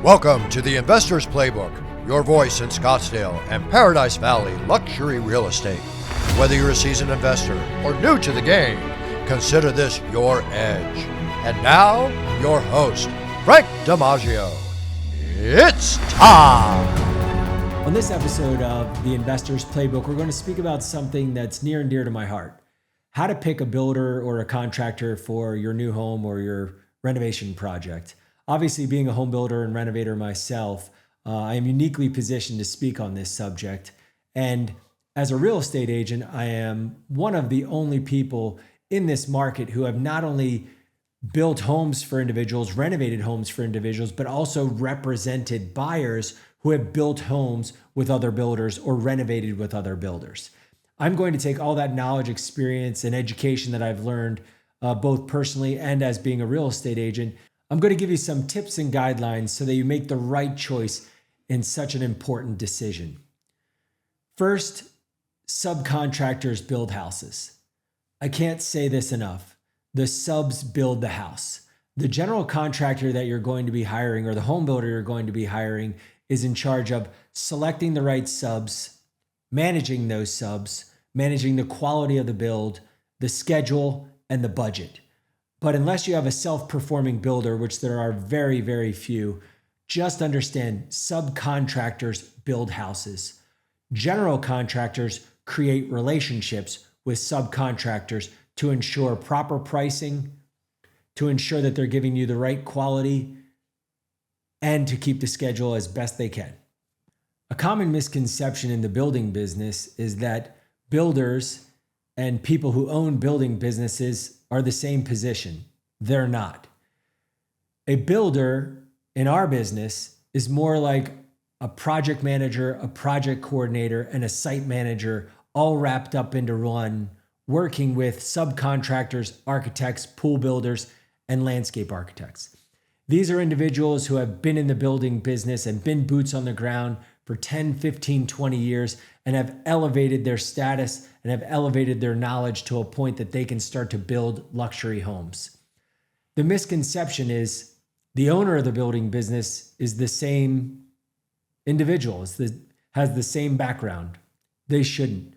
Welcome to the Investor's Playbook, your voice in Scottsdale and Paradise Valley luxury real estate. Whether you're a seasoned investor or new to the game, consider this your edge. And now, your host, Frank DiMaggio. It's time! On this episode of the Investor's Playbook, we're going to speak about something that's near and dear to my heart. How to pick a builder or a contractor for your new home or your renovation project. Obviously, being a home builder and renovator myself, I am uniquely positioned to speak on this subject. And as a real estate agent, I am one of the only people in this market who have not only built homes for individuals, renovated homes for individuals, but also represented buyers who have built homes with other builders or renovated with other builders. I'm going to take all that knowledge, experience, and education that I've learned both personally and as being a real estate agent. I'm going to give you some tips and guidelines so that you make the right choice in such an important decision. First, subcontractors build houses. I can't say this enough. The subs build the house. The general contractor that you're going to be hiring or the home builder you're going to be hiring is in charge of selecting the right subs, managing those subs, managing the quality of the build, the schedule, and the budget. But unless you have a self-performing builder, which there are very, very few, just understand subcontractors build houses. General contractors create relationships with subcontractors to ensure proper pricing, to ensure that they're giving you the right quality, and to keep the schedule as best they can. A common misconception in the building business is that builders and people who own building businesses are the same position. They're not. A builder in our business is more like a project manager, a project coordinator, and a site manager all wrapped up into one, working with subcontractors, architects, pool builders, and landscape architects. These are individuals who have been in the building business and been boots on the ground for 10, 15, 20 years and have elevated their status and have elevated their knowledge to a point that they can start to build luxury homes. The misconception is the owner of the building business is the same individual, has the same background. They shouldn't.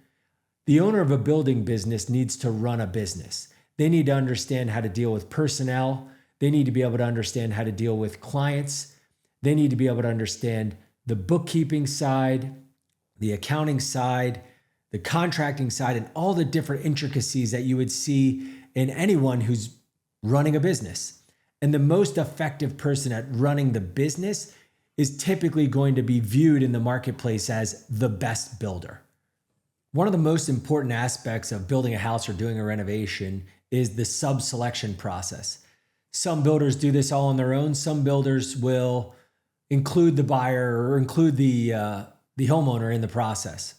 The owner of a building business needs to run a business. They need to understand how to deal with personnel. They need to be able to understand how to deal with clients. They need to be able to understand the bookkeeping side, the accounting side, the contracting side, and all the different intricacies that you would see in anyone who's running a business. And the most effective person at running the business is typically going to be viewed in the marketplace as the best builder. One of the most important aspects of building a house or doing a renovation is the sub-selection process. Some builders do this all on their own. Some builders will include the buyer or include the homeowner in the process.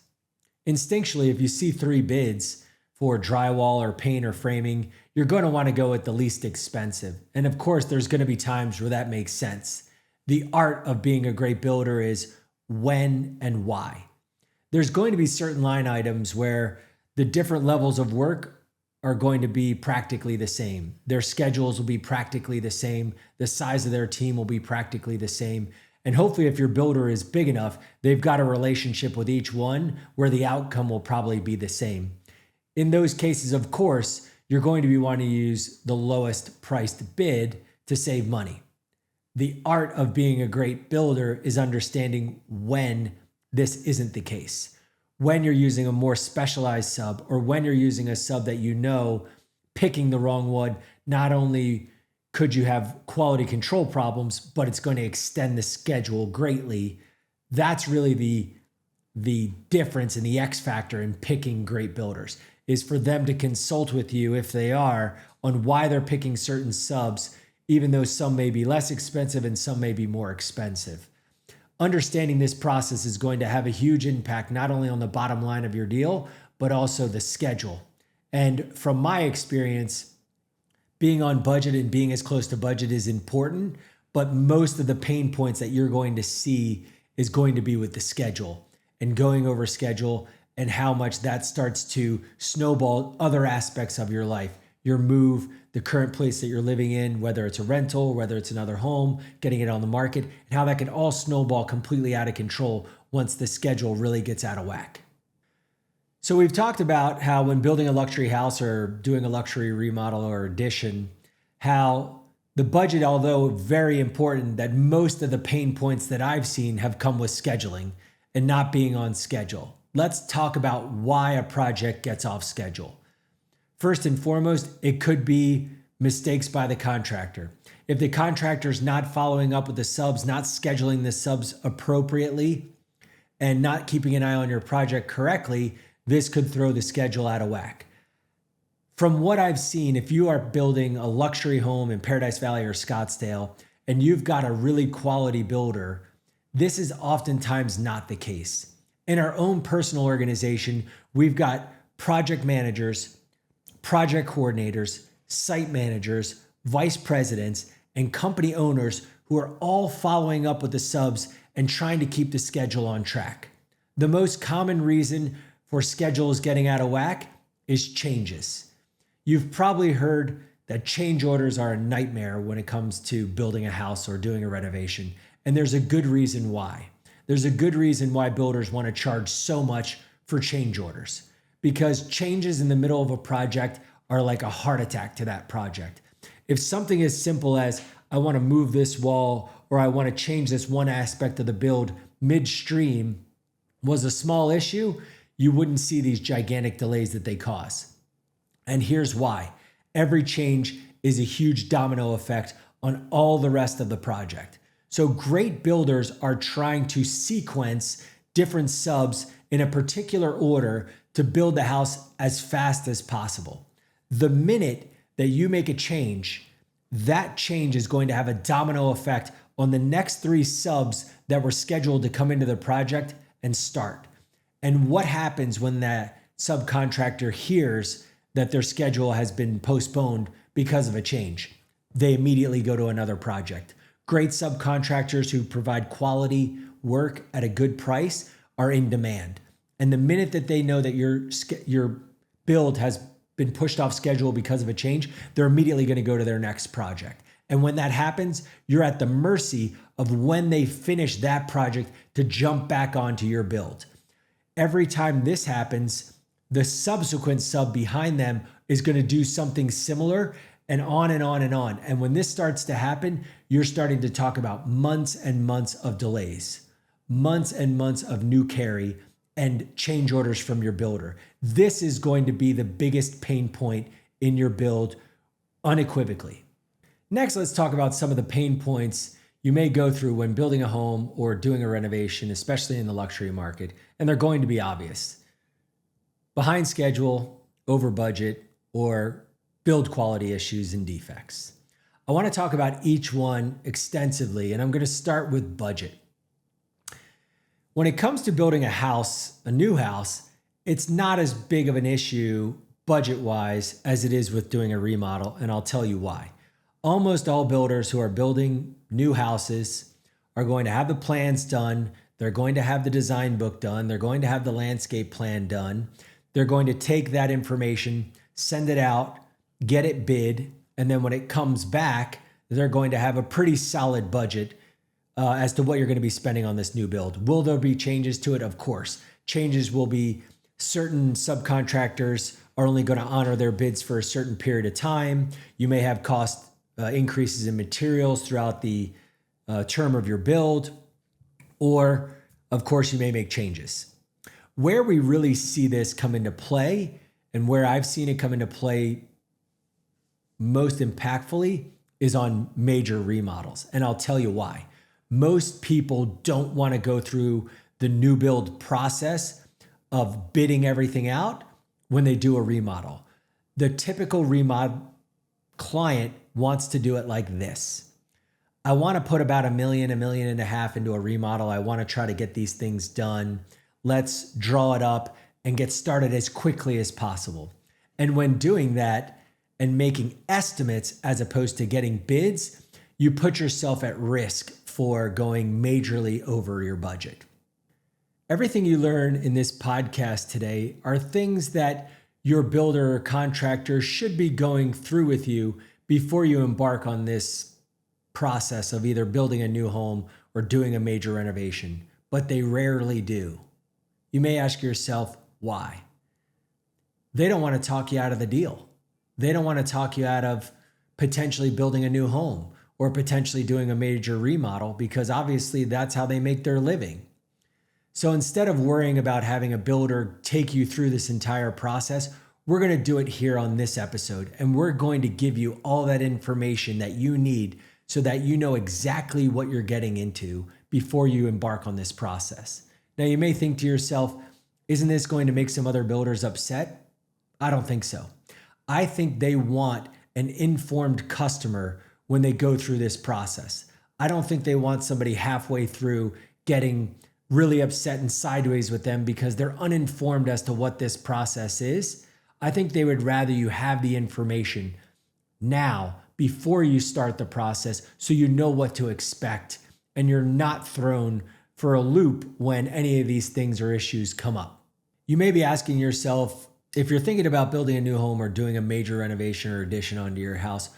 Instinctually, if you see 3 bids for drywall or paint or framing, you're going to want to go with the least expensive. And of course, there's going to be times where that makes sense. The art of being a great builder is when and why. There's going to be certain line items where the different levels of work are going to be practically the same. Their schedules will be practically the same. The size of their team will be practically the same. And hopefully if your builder is big enough, they've got a relationship with each one where the outcome will probably be the same. In those cases, of course, you're going to be wanting to use the lowest priced bid to save money. The art of being a great builder is understanding when this isn't the case. When you're using a more specialized sub or when you're using a sub that you know picking the wrong one, not only could you have quality control problems, but it's going to extend the schedule greatly. That's really the difference and the X factor in picking great builders is for them to consult with you, if they are, on why they're picking certain subs, even though some may be less expensive and some may be more expensive. Understanding this process is going to have a huge impact, not only on the bottom line of your deal, but also the schedule. And from my experience, being on budget and being as close to budget is important, but most of the pain points that you're going to see is going to be with the schedule and going over schedule and how much that starts to snowball other aspects of your life. your move, the current place that you're living in, whether it's a rental, whether it's another home, getting it on the market, and how that can all snowball completely out of control once the schedule really gets out of whack. So we've talked about how when building a luxury house or doing a luxury remodel or addition, how the budget, although very important, that most of the pain points that I've seen have come with scheduling and not being on schedule. Let's talk about why a project gets off schedule. First and foremost, it could be mistakes by the contractor. If the contractor's not following up with the subs, not scheduling the subs appropriately, and not keeping an eye on your project correctly, this could throw the schedule out of whack. From what I've seen, if you are building a luxury home in Paradise Valley or Scottsdale, and you've got a really quality builder, this is oftentimes not the case. In our own personal organization, we've got project managers, project coordinators, site managers, vice presidents, and company owners who are all following up with the subs and trying to keep the schedule on track. The most common reason for schedules getting out of whack is changes. You've probably heard that change orders are a nightmare when it comes to building a house or doing a renovation, and there's a good reason why. There's a good reason why builders want to charge so much for change orders, because changes in the middle of a project are like a heart attack to that project. If something as simple as, I want to move this wall or I want to change this one aspect of the build midstream was a small issue, you wouldn't see these gigantic delays that they cause. And here's why. Every change is a huge domino effect on all the rest of the project. So great builders are trying to sequence different subs in a particular order to build the house as fast as possible. The minute that you make a change, that change is going to have a domino effect on the next 3 subs that were scheduled to come into the project and start. And what happens when that subcontractor hears that their schedule has been postponed because of a change? They immediately go to another project. Great subcontractors who provide quality work at a good price are in demand. And the minute that they know that your build has been pushed off schedule because of a change, they're immediately going to go to their next project. And when that happens, you're at the mercy of when they finish that project to jump back onto your build. Every time this happens, the subsequent sub behind them is going to do something similar, and on and on and on. And when this starts to happen, you're starting to talk about months and months of delays, months and months of new carry and change orders from your builder. This is going to be the biggest pain point in your build unequivocally. Next, let's talk about some of the pain points you may go through when building a home or doing a renovation, especially in the luxury market, and they're going to be obvious. Behind schedule, over budget, or build quality issues and defects. I want to talk about each one extensively, and I'm going to start with budget. When it comes to building a house, a new house, it's not as big of an issue budget-wise as it is with doing a remodel, and I'll tell you why. Almost all builders who are building new houses are going to have the plans done, they're going to have the design book done, they're going to have the landscape plan done, they're going to take that information, send it out, get it bid, and then when it comes back, they're going to have a pretty solid budget as to what you're going to be spending on this new build. Will there be changes to it? Of course. Changes will be certain subcontractors are only going to honor their bids for a certain period of time. You may have cost increases in materials throughout the term of your build, or of course you may make changes. Where we really see this come into play, and where I've seen it come into play most impactfully, is on major remodels. And I'll tell you why. Most people don't want to go through the new build process of bidding everything out when they do a remodel. The typical remodel client wants to do it like this. I want to put about $1 million, $1.5 million into a remodel. I want to try to get these things done. Let's draw it up and get started as quickly as possible. And when doing that and making estimates as opposed to getting bids, you put yourself at risk for going majorly over your budget. Everything you learn in this podcast today are things that your builder or contractor should be going through with you before you embark on this process of either building a new home or doing a major renovation, but they rarely do. You may ask yourself, why? They don't want to talk you out of the deal. They don't want to talk you out of potentially building a new home or potentially doing a major remodel, because obviously that's how they make their living. So instead of worrying about having a builder take you through this entire process, we're going to do it here on this episode. And we're going to give you all that information that you need so that you know exactly what you're getting into before you embark on this process. Now, you may think to yourself, isn't this going to make some other builders upset? I don't think so. I think they want an informed customer when they go through this process. I don't think they want somebody halfway through getting really upset and sideways with them because they're uninformed as to what this process is. I think they would rather you have the information now before you start the process so you know what to expect and you're not thrown for a loop when any of these things or issues come up. You may be asking yourself, if you're thinking about building a new home or doing a major renovation or addition onto your house,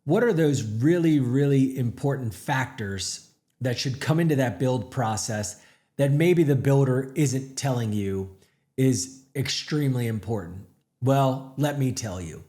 what are those really, really important factors that should come into that build process that maybe the builder isn't telling you is extremely important? Well, let me tell you.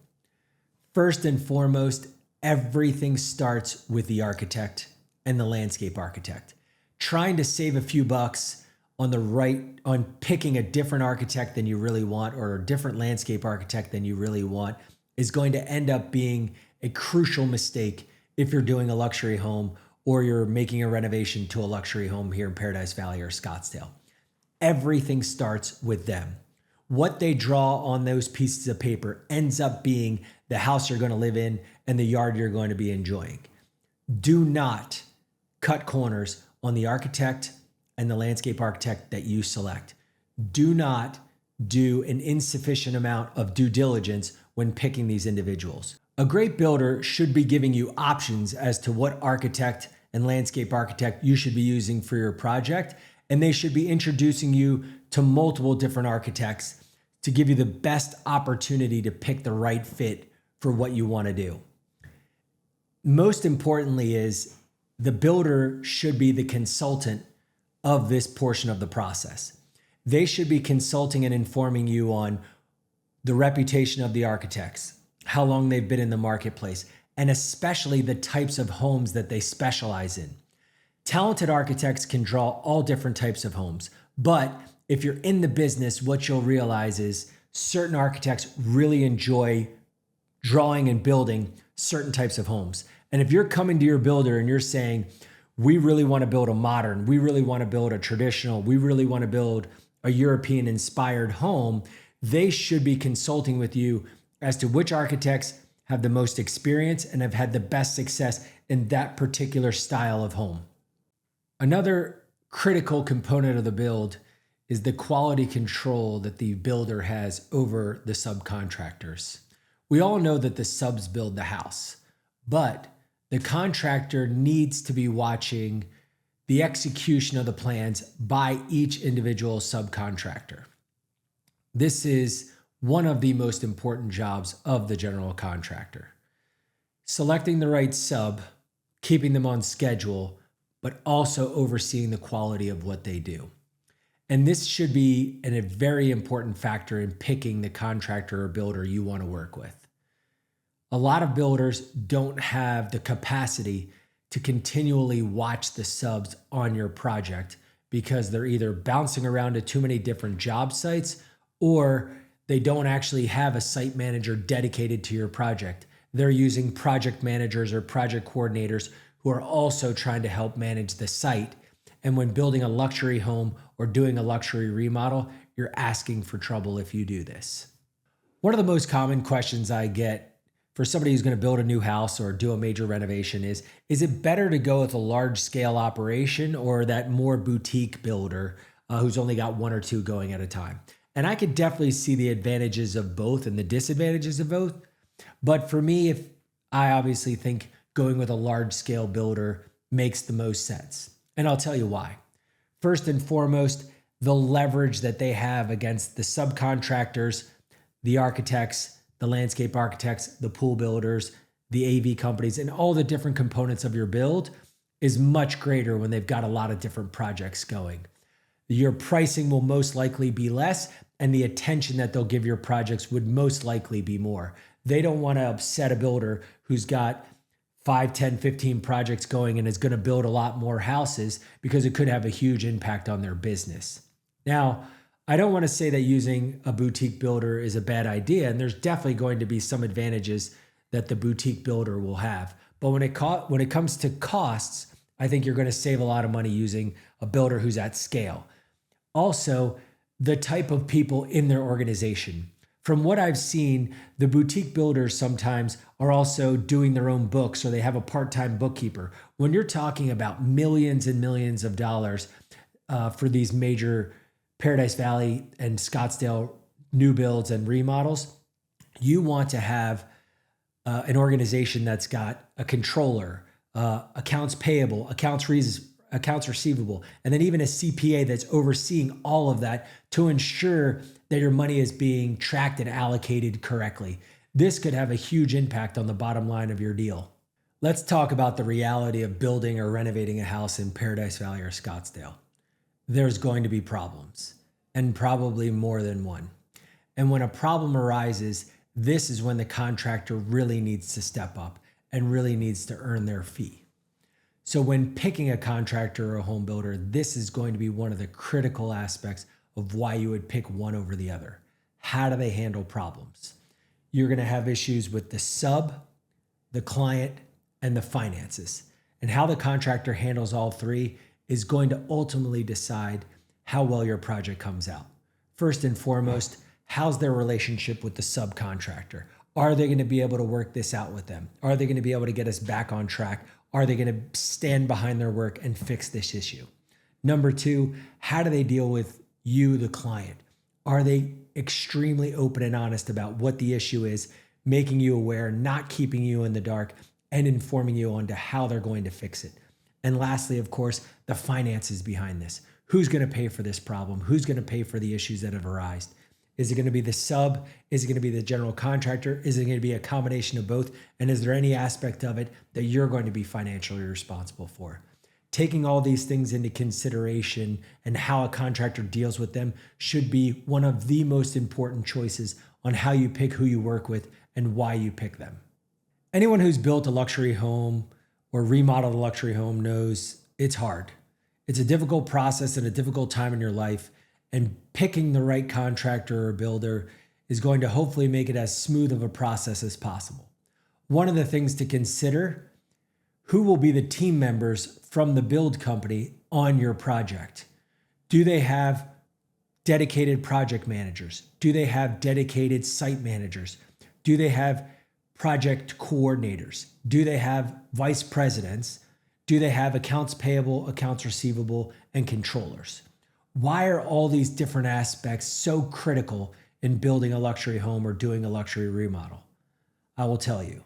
First and foremost, everything starts with the architect and the landscape architect. Trying to save a few bucks on picking a different architect than you really want or a different landscape architect than you really want is going to end up being a crucial mistake if you're doing a luxury home or you're making a renovation to a luxury home here in Paradise Valley or Scottsdale. Everything starts with them. What they draw on those pieces of paper ends up being the house you're going to live in and the yard you're going to be enjoying. Do not cut corners on the architect and the landscape architect that you select. Do not do an insufficient amount of due diligence when picking these individuals. A great builder should be giving you options as to what architect and landscape architect you should be using for your project, and they should be introducing you to multiple different architects to give you the best opportunity to pick the right fit for what you want to do. Most importantly is the builder should be the consultant of this portion of the process. They should be consulting and informing you on the reputation of the architects, how long they've been in the marketplace, and especially the types of homes that they specialize in. Talented architects can draw all different types of homes, but if you're in the business, what you'll realize is certain architects really enjoy drawing and building certain types of homes. And if you're coming to your builder and you're saying, we really want to build a modern, we really want to build a traditional, we really want to build a European inspired home, they should be consulting with you as to which architects have the most experience and have had the best success in that particular style of home. Another critical component of the build is the quality control that the builder has over the subcontractors. We all know that the subs build the house, but the contractor needs to be watching the execution of the plans by each individual subcontractor. This is one of the most important jobs of the general contractor. Selecting the right sub, keeping them on schedule, but also overseeing the quality of what they do. And this should be a very important factor in picking the contractor or builder you want to work with. A lot of builders don't have the capacity to continually watch the subs on your project because they're either bouncing around to too many different job sites or they don't actually have a site manager dedicated to your project. They're using project managers or project coordinators who are also trying to help manage the site. And when building a luxury home or doing a luxury remodel, you're asking for trouble if you do this. One of the most common questions I get for somebody who's going to build a new house or do a major renovation is it better to go with a large scale operation or that more boutique builder who's only got one or two going at a time? And I could definitely see the advantages of both and the disadvantages of both. But for me, if I obviously think going with a large scale builder makes the most sense. And I'll tell you why. First and foremost, the leverage that they have against the subcontractors, the architects, the landscape architects, the pool builders, the AV companies, and all the different components of your build is much greater when they've got a lot of different projects going. Your pricing will most likely be less, and the attention that they'll give your projects would most likely be more. They don't want to upset a builder who's got 5, 10, 15 projects going and is going to build a lot more houses because it could have a huge impact on their business. Now, I don't want to say that using a boutique builder is a bad idea, and there's definitely going to be some advantages that the boutique builder will have. But when it comes to costs, I think you're going to save a lot of money using a builder who's at scale. Also, the type of people in their organization. From what I've seen, the boutique builders sometimes are also doing their own books, or they have a part-time bookkeeper. When you're talking about millions and millions of dollars for these major Paradise Valley and Scottsdale new builds and remodels, you want to have an organization that's got a controller, accounts payable, accounts receivable, and then even a CPA that's overseeing all of that to ensure that your money is being tracked and allocated correctly. This could have a huge impact on the bottom line of your deal. Let's talk about the reality of building or renovating a house in Paradise Valley or Scottsdale. There's going to be problems, and probably more than one. And when a problem arises, this is when the contractor really needs to step up and really needs to earn their fee. So when picking a contractor or a home builder, this is going to be one of the critical aspects of why you would pick one over the other. How do they handle problems? You're going to have issues with the sub, the client, and the finances. And how the contractor handles all three is going to ultimately decide how well your project comes out. First and foremost, how's their relationship with the subcontractor? Are they going to be able to work this out with them? Are they going to be able to get us back on track? Are they going to stand behind their work and fix this issue? Number two, how do they deal with you, the client? Are they extremely open and honest about what the issue is, making you aware, not keeping you in the dark, and informing you on to how they're going to fix it? And lastly, of course, the finances behind this. Who's going to pay for this problem? Who's going to pay for the issues that have arisen? Is it going to be the sub? Is it going to be the general contractor? Is it going to be a combination of both? And is there any aspect of it that you're going to be financially responsible for? Taking all these things into consideration and how a contractor deals with them should be one of the most important choices on how you pick who you work with and why you pick them. Anyone who's built a luxury home or remodeled a luxury home knows it's hard. It's a difficult process and a difficult time in your life, and picking the right contractor or builder is going to hopefully make it as smooth of a process as possible. One of the things to consider: who will be the team members from the build company on your project? Do they have dedicated project managers? Do they have dedicated site managers? Do they have project coordinators? Do they have vice presidents? Do they have accounts payable, accounts receivable, and controllers? Why are all these different aspects so critical in building a luxury home or doing a luxury remodel? I will tell you.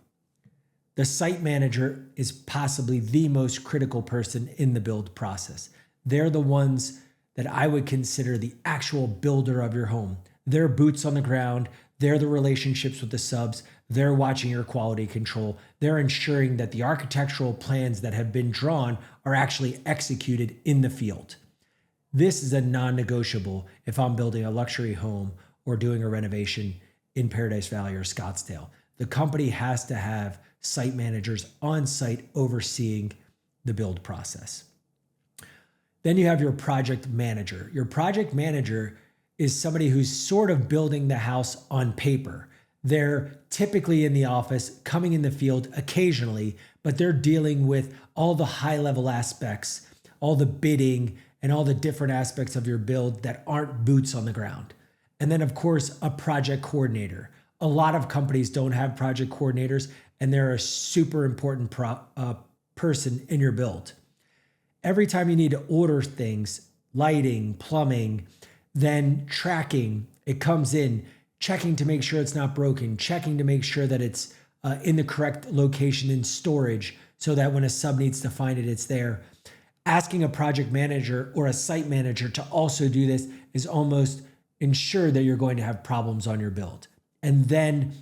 The site manager is possibly the most critical person in the build process. They're the ones that I would consider the actual builder of your home. They're boots on the ground. They're the relationships with the subs. They're watching your quality control. They're ensuring that the architectural plans that have been drawn are actually executed in the field. This is a non-negotiable if I'm building a luxury home or doing a renovation in Paradise Valley or Scottsdale. The company has to have site managers on site overseeing the build process. Then you have your project manager. Your project manager is somebody who's sort of building the house on paper. They're typically in the office, coming in the field occasionally, but they're dealing with all the high-level aspects, all the bidding, and all the different aspects of your build that aren't boots on the ground. And then, of course, a project coordinator. A lot of companies don't have project coordinators, and they're a super important person in your build. Every time you need to order things, lighting, plumbing, then tracking, it comes in, checking to make sure it's not broken, checking to make sure that it's in the correct location in storage so that when a sub needs to find it, it's there. Asking a project manager or a site manager to also do this is almost ensure that you're going to have problems on your build. And then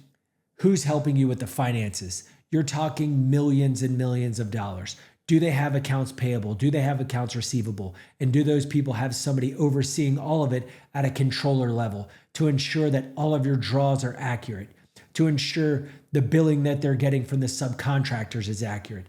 who's helping you with the finances? You're talking millions and millions of dollars. Do they have accounts payable? Do they have accounts receivable? And do those people have somebody overseeing all of it at a controller level to ensure that all of your draws are accurate, to ensure the billing that they're getting from the subcontractors is accurate?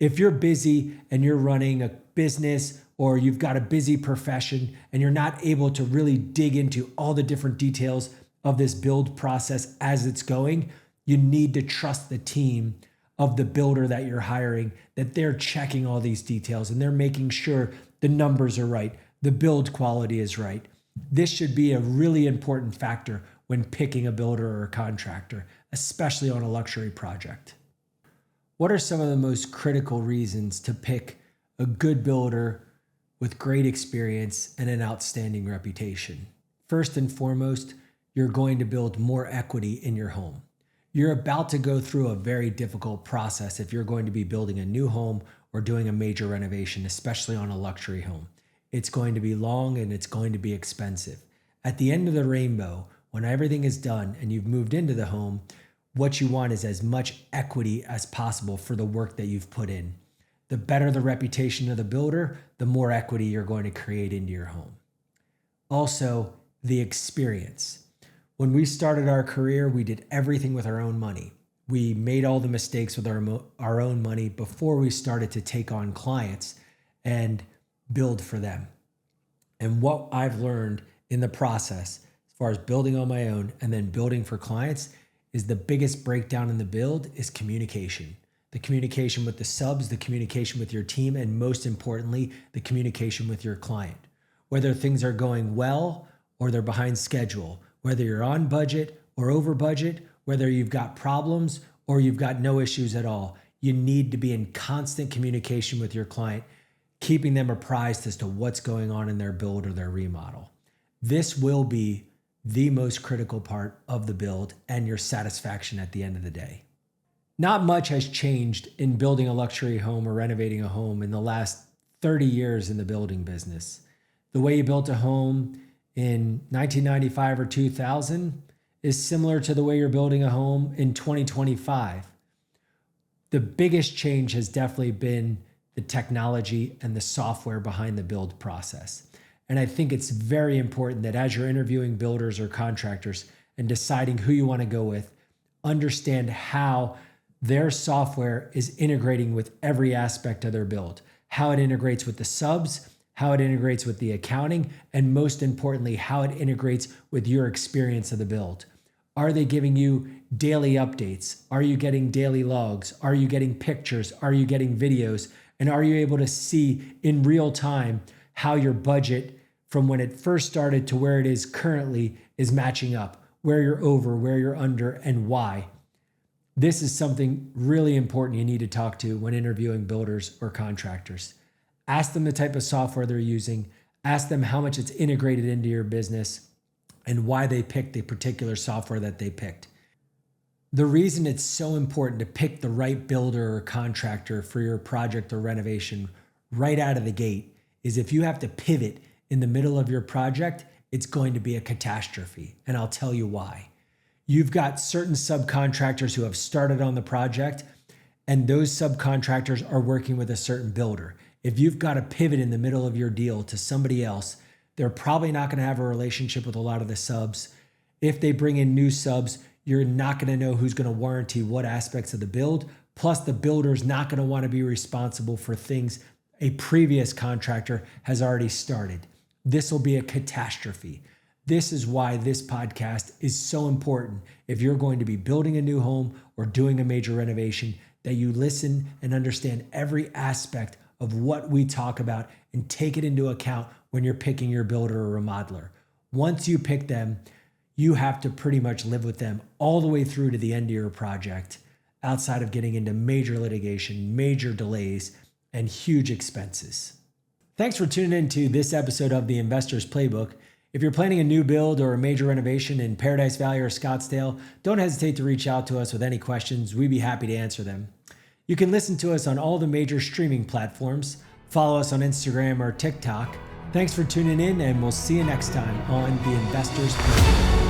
If you're busy and you're running a business or you've got a busy profession and you're not able to really dig into all the different details of this build process as it's going, you need to trust the team of the builder that you're hiring, that they're checking all these details and they're making sure the numbers are right, the build quality is right. This should be a really important factor when picking a builder or a contractor, especially on a luxury project. What are some of the most critical reasons to pick a good builder with great experience and an outstanding reputation? First and foremost, you're going to build more equity in your home. You're about to go through a very difficult process if you're going to be building a new home or doing a major renovation, especially on a luxury home. It's going to be long and it's going to be expensive. At the end of the rainbow, when everything is done and you've moved into the home, what you want is as much equity as possible for the work that you've put in. The better the reputation of the builder, the more equity you're going to create into your home. Also, the experience. When we started our career, we did everything with our own money. We made all the mistakes with our own money before we started to take on clients and build for them. And what I've learned in the process, as far as building on my own and then building for clients, is the biggest breakdown in the build is communication. The communication with the subs, the communication with your team, and most importantly, the communication with your client. Whether things are going well or they're behind schedule, whether you're on budget or over budget, whether you've got problems or you've got no issues at all, you need to be in constant communication with your client, keeping them apprised as to what's going on in their build or their remodel. This will be the most critical part of the build and your satisfaction at the end of the day. Not much has changed in building a luxury home or renovating a home in the last 30 years in the building business. The way you built a home in 1995 or 2000 is similar to the way you're building a home in 2025. The biggest change has definitely been the technology and the software behind the build process. And I think it's very important that as you're interviewing builders or contractors and deciding who you want to go with, understand how their software is integrating with every aspect of their build, how it integrates with the subs, how it integrates with the accounting, and most importantly, how it integrates with your experience of the build. Are they giving you daily updates? Are you getting daily logs? Are you getting pictures? Are you getting videos? And are you able to see in real time how your budget from when it first started to where it is currently is matching up, where you're over, where you're under, and why? This is something really important you need to talk to when interviewing builders or contractors. Ask them the type of software they're using, ask them how much it's integrated into your business, and why they picked the particular software that they picked. The reason it's so important to pick the right builder or contractor for your project or renovation right out of the gate is if you have to pivot in the middle of your project, it's going to be a catastrophe, and I'll tell you why. You've got certain subcontractors who have started on the project, and those subcontractors are working with a certain builder. If you've got to pivot in the middle of your deal to somebody else, they're probably not going to have a relationship with a lot of the subs. If they bring in new subs, you're not going to know who's going to warranty what aspects of the build. Plus, the builder's not going to want to be responsible for things a previous contractor has already started. This will be a catastrophe. This is why this podcast is so important. If you're going to be building a new home or doing a major renovation, that you listen and understand every aspect of what we talk about and take it into account when you're picking your builder or remodeler. Once you pick them, you have to pretty much live with them all the way through to the end of your project, outside of getting into major litigation, major delays, and huge expenses. Thanks for tuning in to this episode of The Investor's Playbook. If you're planning a new build or a major renovation in Paradise Valley or Scottsdale, don't hesitate to reach out to us with any questions. We'd be happy to answer them. You can listen to us on all the major streaming platforms. Follow us on Instagram or TikTok. Thanks for tuning in, and we'll see you next time on The Investor's Playbook.